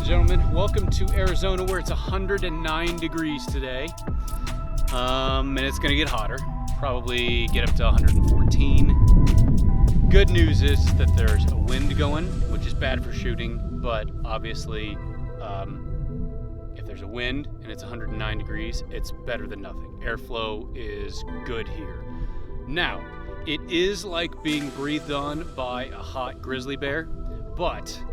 and gentlemen, welcome to Arizona where it's 109 degrees today. And it's gonna get hotter, probably get up to 114. Good news is that there's a wind going, which is bad for shooting, but obviously if there's a wind and it's 109 degrees, it's better than nothing. Airflow is good here. Now, it is like being breathed on by a hot grizzly bear, but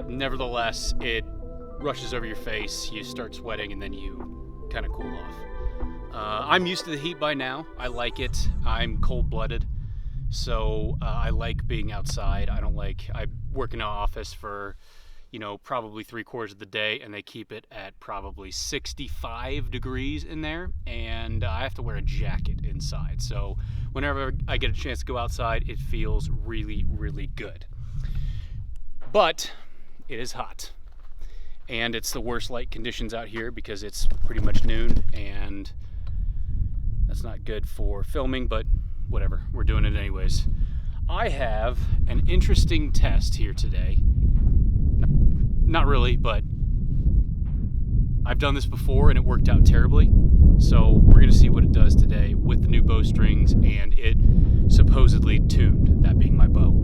nevertheless, it rushes over your face, you start sweating, and then you kind of cool off. I'm used to the heat by now. I like it. I'm cold-blooded, so I like being outside. I work in an office for, probably 3/4 of the day, and they keep it at probably 65 degrees in there, and I have to wear a jacket inside. So whenever I get a chance to go outside, it feels really, really good. But it is hot, and it's the worst light conditions out here because it's pretty much noon, and that's not good for filming, but whatever, we're doing it anyways. I have an interesting test here today. Not really, but I've done this before and it worked out terribly. So we're gonna see what it does today with the new bowstrings and it supposedly tuned, that being my bow.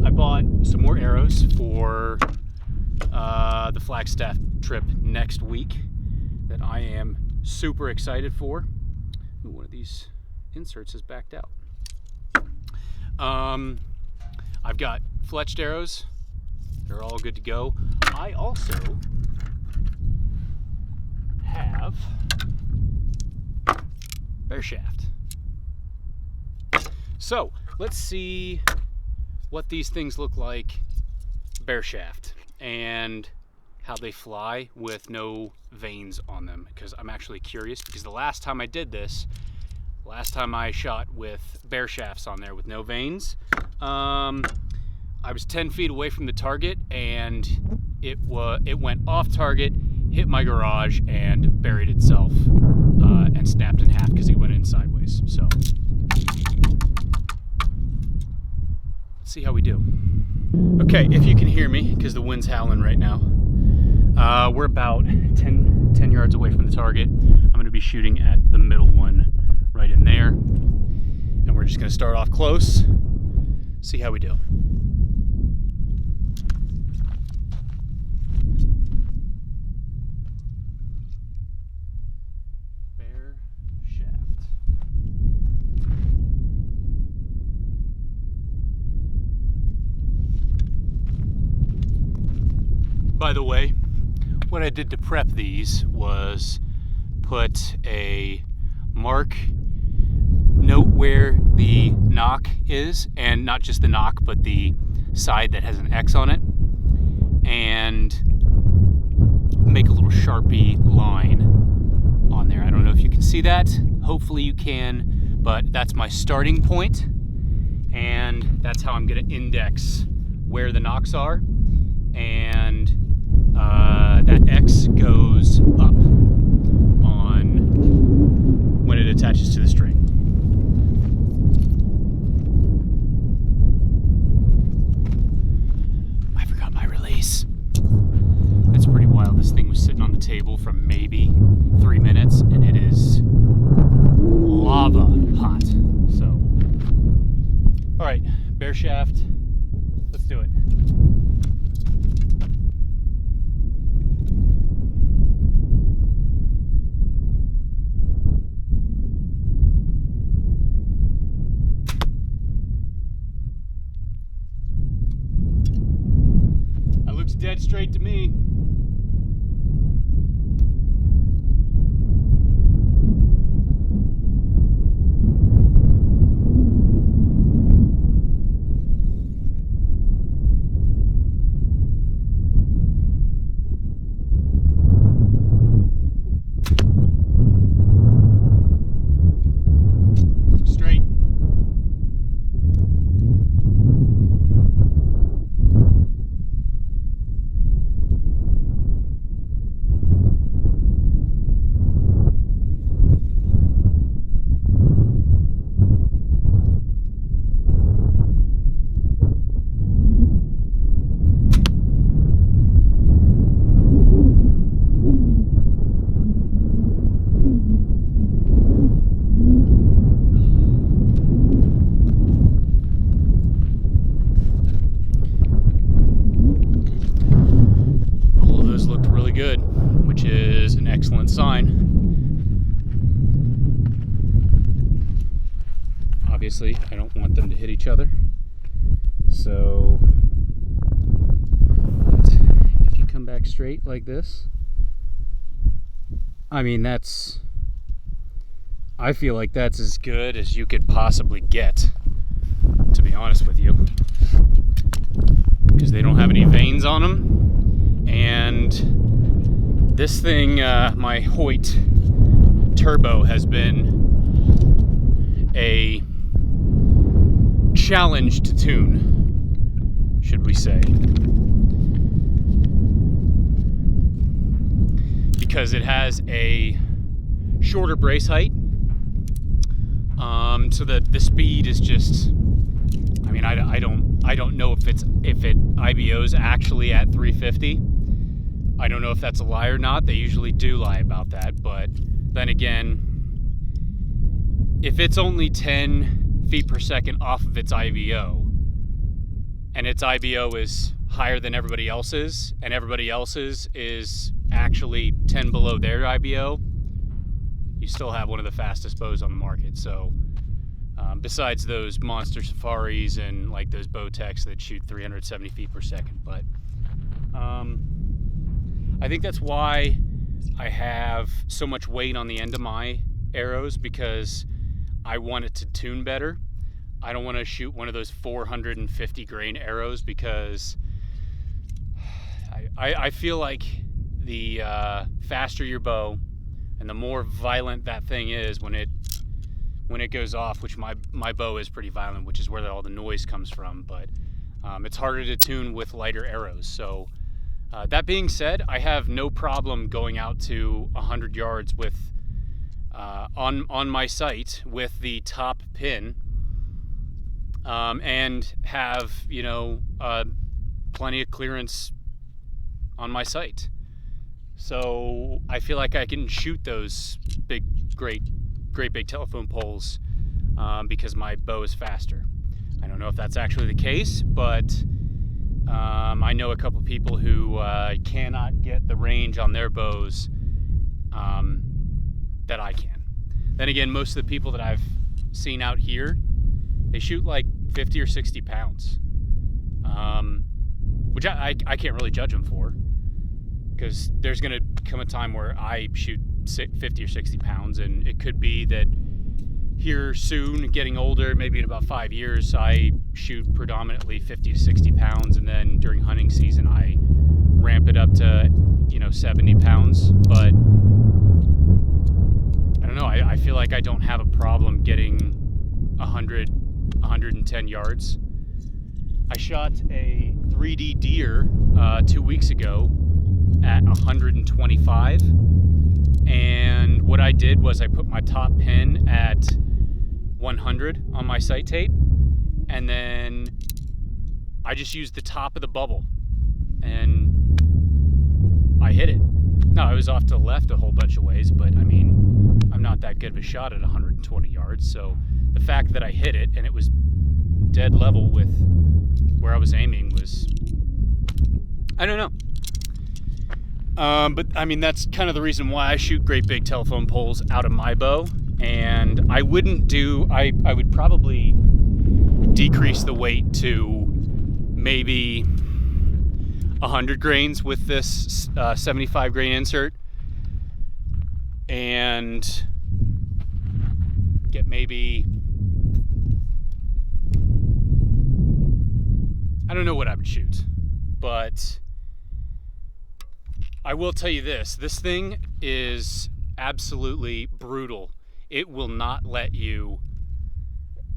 I bought some more arrows for the Flagstaff trip next week that I am super excited for. One of these inserts is backed out. I've got fletched arrows. They're all good to go. I also have bear shaft. So let's see what these things look like bear shaft and how they fly with no vanes on them, because I'm actually curious, because the last time I did this, last time I shot with bear shafts on there with no vanes, I was 10 feet away from the target and it went off target, hit my garage and buried itself and snapped in half because it went in sideways. So let's see how we do. Okay, if you can hear me, because the wind's howling right now. We're about 10 yards away from the target. I'm going to be shooting at the middle one right in there. And we're just going to start off close, see how we do. Bear shaft. By the way, what I did to prep these was put a mark, note where the Nock is, and not just the Nock, but the side that has an X on it, and make a little Sharpie line on there. I don't know if you can see that. Hopefully you can, but that's my starting point, and that's how I'm going to index where the Nocks are, and that X goes up on when it attaches to the string. I forgot my release. That's pretty wild. This thing was sitting on the table for maybe 3 minutes and it is lava hot. So, all right, bear shaft, let's do it. Dead straight to me. Straight. sign. Obviously, I don't want them to hit each other. So, if you come back straight like this, I mean, I feel like that's as good as you could possibly get, to be honest with you. Because they don't have any vanes on them. And this thing, my Hoyt turbo, has been a challenge to tune, should we say. Because it has a shorter brace height. So the speed is just, I mean, I don't know if it IBOs actually at 350. I don't know if that's a lie or not. They usually do lie about that, but then again, if it's only 10 feet per second off of its IBO, and its IBO is higher than everybody else's, and everybody else's is actually 10 below their IBO, you still have one of the fastest bows on the market. So besides those monster safaris and like those Vortex that shoot 370 feet per second. But I think that's why I have so much weight on the end of my arrows, because I want it to tune better. I don't want to shoot one of those 450 grain arrows, because I feel like the faster your bow and the more violent that thing is when it goes off, which my bow is pretty violent, which is where all the noise comes from, but it's harder to tune with lighter arrows. So that being said, I have no problem going out to 100 yards with on my sight with the top pin, and have, you know, plenty of clearance on my sight. So I feel like I can shoot those great big telephone poles because my bow is faster. I don't know if that's actually the case, but I know a couple people who cannot get the range on their bows that I can. Then again, most of the people that I've seen out here, they shoot like 50 or 60 pounds, which I can't really judge them for, because there's going to come a time where I shoot 50 or 60 pounds, and it could be that here soon, getting older, maybe in about 5 years, I shoot predominantly 50 to 60 pounds, and then during hunting season I ramp it up to, 70 pounds. But I don't know, I feel like I don't have a problem getting 110 yards. I shot a 3D deer 2 weeks ago at 125, and what I did was I put my top pin at 100 on my sight tape, and then I just used the top of the bubble and I hit it. Now, I was off to the left a whole bunch of ways, but I mean, I'm not that good of a shot at 120 yards, so the fact that I hit it and it was dead level with where I was aiming was, I don't know. But I mean, that's kind of the reason why I shoot great big telephone poles out of my bow. And I would probably decrease the weight to maybe 100 grains with this 75 grain insert, and get maybe, I don't know what I would shoot, but I will tell you this thing is absolutely brutal. It will not let you,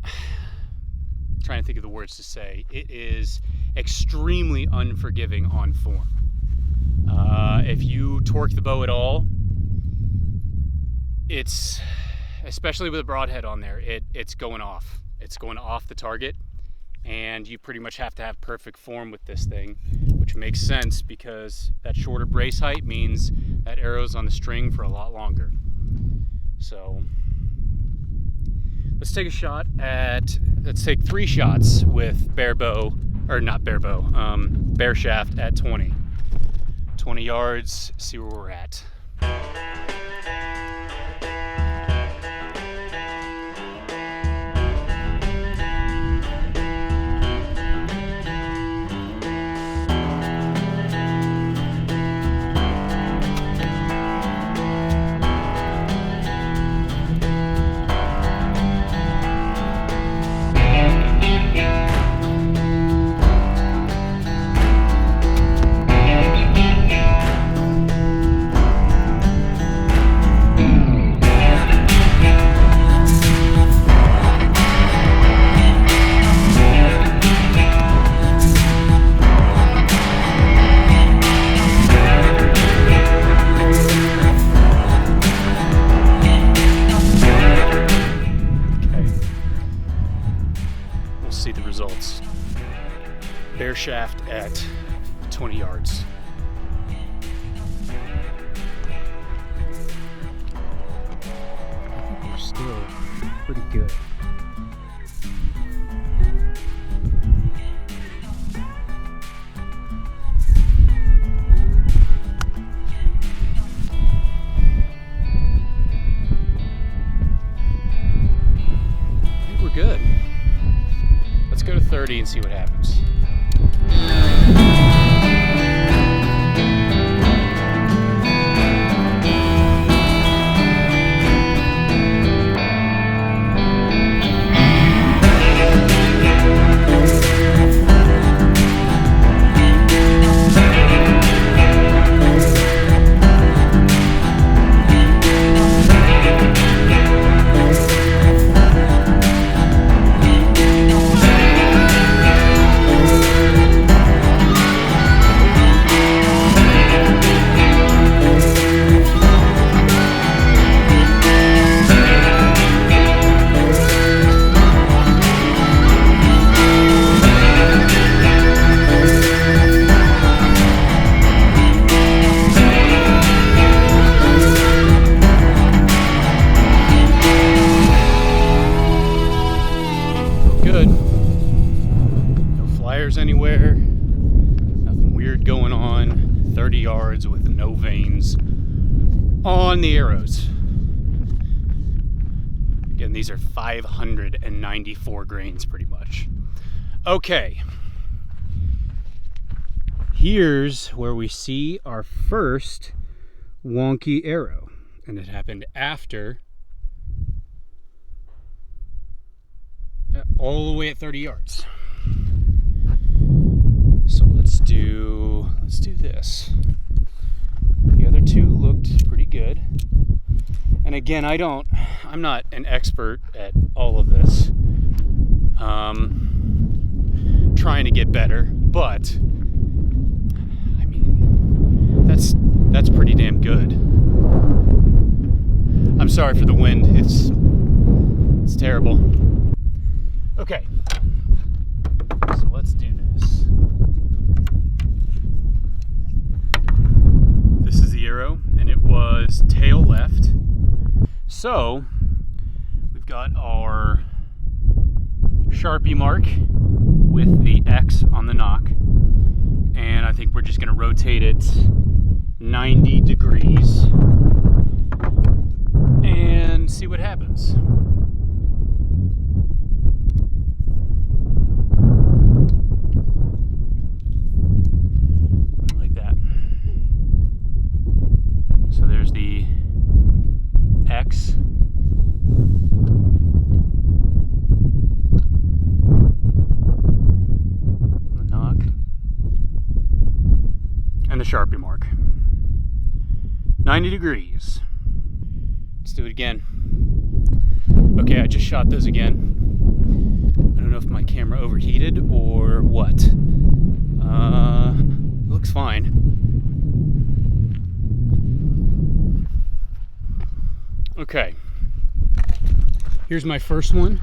I'm trying to think of the words to say, it is extremely unforgiving on form. If you torque the bow at all, it's, especially with a broadhead on there, it's going off. It's going off the target, and you pretty much have to have perfect form with this thing, which makes sense because that shorter brace height means that arrow's on the string for a lot longer. So let's take take 3 shots with bare shaft at 20 yards, see where we're at. shaft at 20 yards. I think we're still pretty good. Good. Let's go to 30 and see what happens. Anywhere, nothing weird going on. 30 yards with no vanes on the arrows. Again, these are 594 grains pretty much. Okay, here's where we see our first wonky arrow, and it happened after all the way at 30 yards. So let's do this. The other two looked pretty good. And again, I'm not an expert at all of this. Trying to get better, but I mean, that's pretty damn good. I'm sorry for the wind. It's terrible. Okay. So let's do this. This is the arrow, and it was tail left. So we've got our Sharpie mark with the X on the Nock, and I think we're just going to rotate it 90 degrees and see what happens. Like that. So there's the X. The Nock. And the Sharpie mark. 90 degrees. Let's do it again. Okay, I just shot those again. I don't know if my camera overheated or what. It looks fine. Okay. Here's my first one.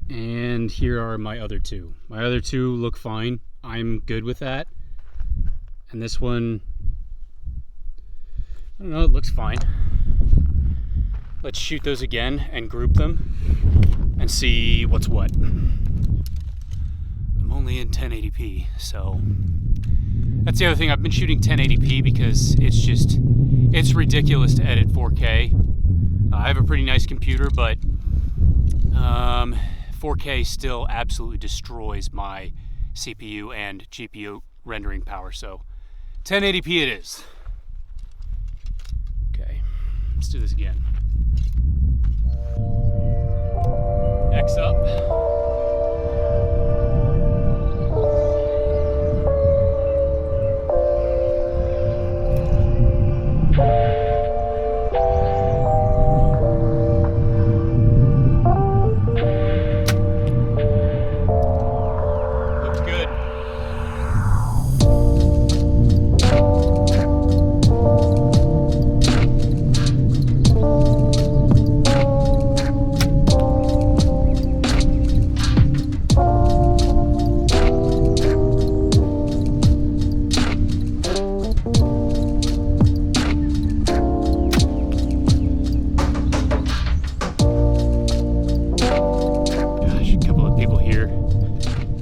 And here are my other two. My other two look fine. I'm good with that. And this one, I don't know, it looks fine. Let's shoot those again and group them and see what's what. I'm only in 1080p, so that's the other thing. I've been shooting 1080p because it's ridiculous to edit 4K. I have a pretty nice computer, but 4K still absolutely destroys my CPU and GPU rendering power, so 1080p it is. Okay, let's do this again. X up.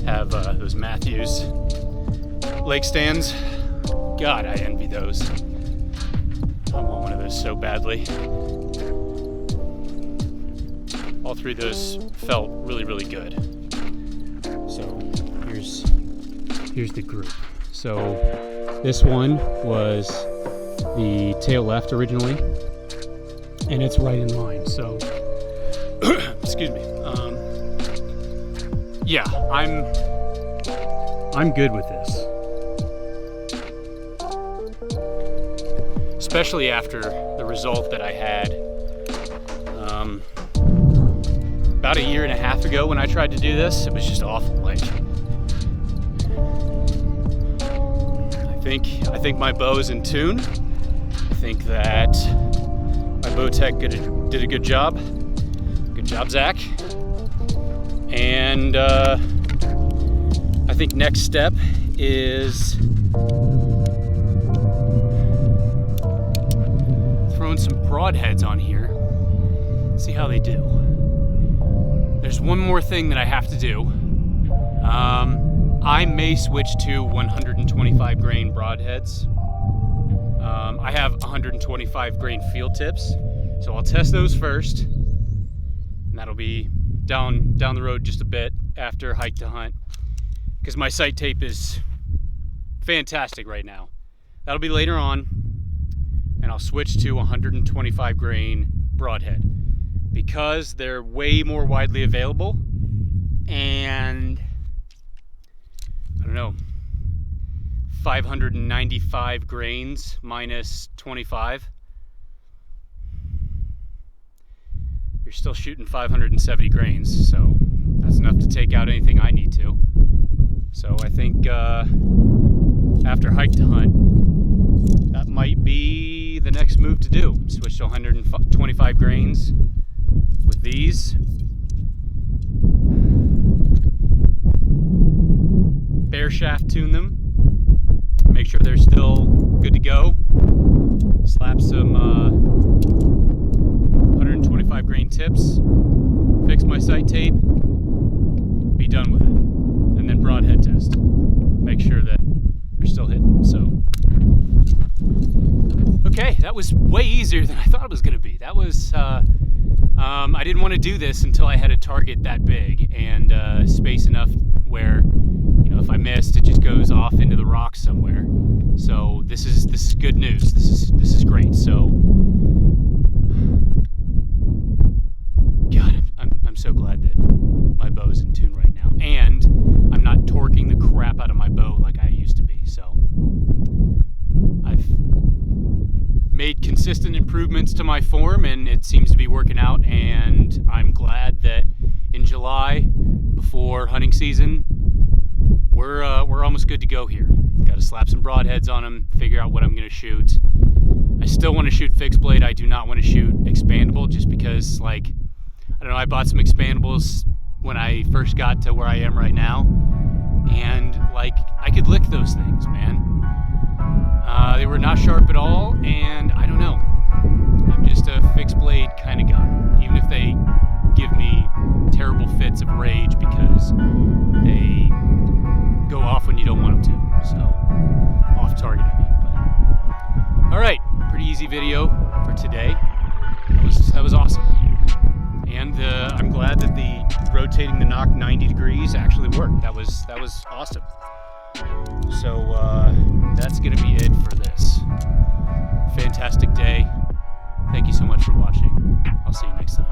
have those Matthews lake stands. God, I envy those. I want one of those so badly. All three of those felt really, really good. So here's the group. So this one was the tail left originally, and it's right in line. So excuse me. Yeah, I'm good with this. Especially after the result that I had about a year and a half ago when I tried to do this. It was just awful. Like, I think my bow is in tune. I think that my bow tech did a good job. Good job, Zach. And I think next step is throwing some broadheads on here. See how they do. There's one more thing that I have to do. I may switch to 125 grain broadheads. I have 125 grain field tips, so I'll test those first, and that'll be down the road just a bit after hike to hunt, because my sight tape is fantastic right now. That'll be later on, and I'll switch to 125 grain broadhead because they're way more widely available, and I don't know, 595 grains minus 25. You're still shooting 570 grains, so that's enough to take out anything I need to. So I think after hike to hunt, that might be the next move to do. Switch to 125 grains with these. Bear shaft tune them. Make sure they're still good to go. Slap some 125 grain tips. Fix my sight tape. Be done with it. And then broadhead test. Make sure that they're still hitting. So, okay, that was way easier than I thought it was going to be. That was, I didn't want to do this until I had a target that big and space enough where, you know, if I missed, it just goes off into the rocks somewhere. So this is good news. This is great. So, God, I'm so glad that my bow is in tune right now, and I'm not torquing the crap out of my bow like I used to be. So I've made consistent improvements to my form, and it seems to be working out. And I'm glad that in July, before hunting season, we're almost good to go here. Got to slap some broadheads on them, figure out what I'm going to shoot. I still want to shoot fixed blade. I do not want to shoot expandable, just because, like, I don't know, I bought some expandables when I first got to where I am right now, and like, I could lick those things, man. They were not sharp at all, and I don't know. I'm just a fixed blade kind of guy, even if they give me terrible fits of rage because they go off when you don't want them to. So, off target, I mean. But all right, pretty easy video for today. That was awesome. And I'm glad that the rotating the Nock 90 degrees actually worked. That was awesome. So that's gonna be it for this. Fantastic day. Thank you so much for watching. I'll see you next time.